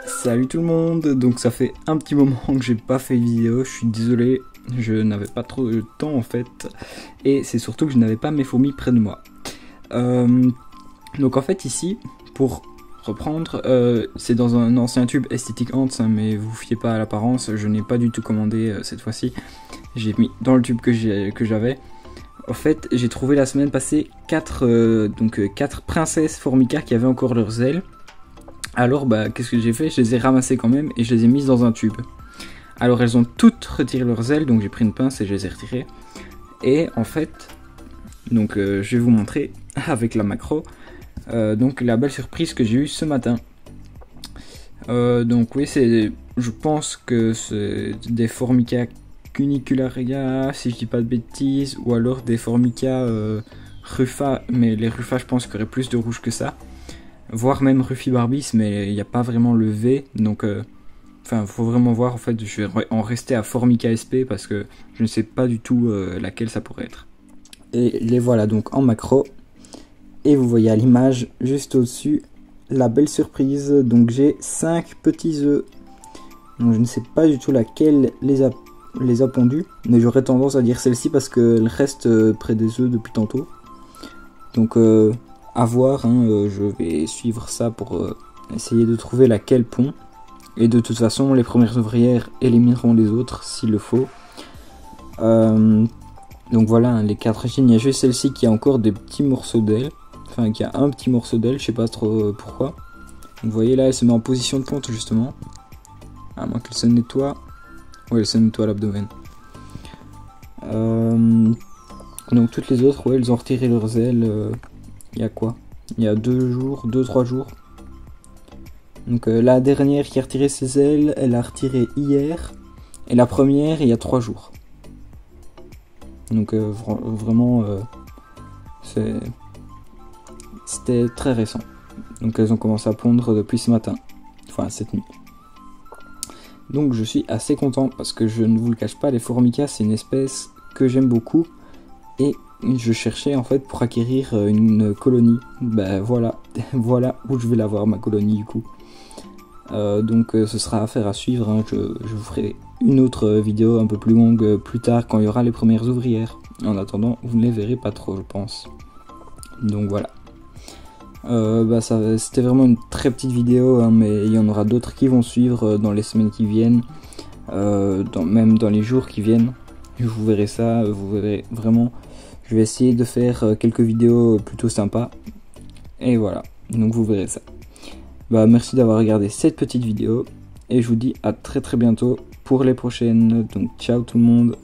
Salut tout le monde, donc ça fait un petit moment que j'ai pas fait de vidéo, je suis désolé, je n'avais pas trop de temps en fait, et c'est surtout que je n'avais pas mes fourmis près de moi. Donc en fait ici, pour reprendre, c'est dans un ancien tube Aesthetic Ants, hein, mais vous fiez pas à l'apparence, je n'ai pas du tout commandé cette fois-ci, j'ai mis dans le tube que j'avais. En fait, j'ai trouvé la semaine passée 4 princesses Formica qui avaient encore leurs ailes. Alors bah qu'est-ce que j'ai fait? Je les ai ramassées quand même et je les ai mises dans un tube. Alors elles ont toutes retiré leurs ailes, donc j'ai pris une pince et je les ai retirées. Et en fait, donc je vais vous montrer avec la macro, donc la belle surprise que j'ai eue ce matin. Donc oui, je pense que c'est des Formica cunicularia, si je dis pas de bêtises, ou alors des Formica Rufa, mais les Rufa je pense qu'il y aurait plus de rouge que ça. Voire même Rufi Barbis, mais il n'y a pas vraiment le V, donc faut vraiment voir. En fait, je vais en rester à Formica SP parce que je ne sais pas du tout laquelle ça pourrait être. Et les voilà donc en macro, et vous voyez à l'image juste au-dessus la belle surprise. Donc j'ai 5 petits œufs, donc je ne sais pas du tout laquelle les a pondus, mais j'aurais tendance à dire celle-ci parce qu'elle reste près des œufs depuis tantôt. Donc à voir, hein, je vais suivre ça pour essayer de trouver laquelle pond. Et de toute façon, les premières ouvrières élimineront les autres s'il le faut. Donc voilà, hein, les 4 chines. Il y a juste celle-ci qui a encore des petits morceaux d'ailes. Enfin, qui a un petit morceau d'aile, je sais pas trop pourquoi. Donc, vous voyez là, elle se met en position de ponte justement. À moins qu'elle se nettoie. Ouais, elle se nettoie l'abdomen. Donc toutes les autres, ouais, elles ont retiré leurs ailes. Il y a quoi? Il y a 2-3 jours. Donc la dernière qui a retiré ses ailes, elle a retiré hier. Et la première, il y a 3 jours. Donc vraiment, c'était très récent. Donc elles ont commencé à pondre depuis ce matin. Enfin, cette nuit. Donc je suis assez content parce que je ne vous le cache pas, les Formica, c'est une espèce que j'aime beaucoup. Et je cherchais en fait pour acquérir une colonie. Ben voilà, voilà où je vais l'avoir, ma colonie du coup. Donc ce sera affaire à suivre, hein. Je vous ferai une autre vidéo un peu plus longue plus tard quand il y aura les premières ouvrières. En attendant, vous ne les verrez pas trop, je pense. Donc voilà. C'était vraiment une très petite vidéo, hein, mais il y en aura d'autres qui vont suivre dans les semaines qui viennent, même dans les jours qui viennent. Vous verrez ça, vous verrez vraiment. Je vais essayer de faire quelques vidéos plutôt sympas. Et voilà, donc vous verrez ça. Merci d'avoir regardé cette petite vidéo. Et je vous dis à très bientôt pour les prochaines. Donc ciao tout le monde.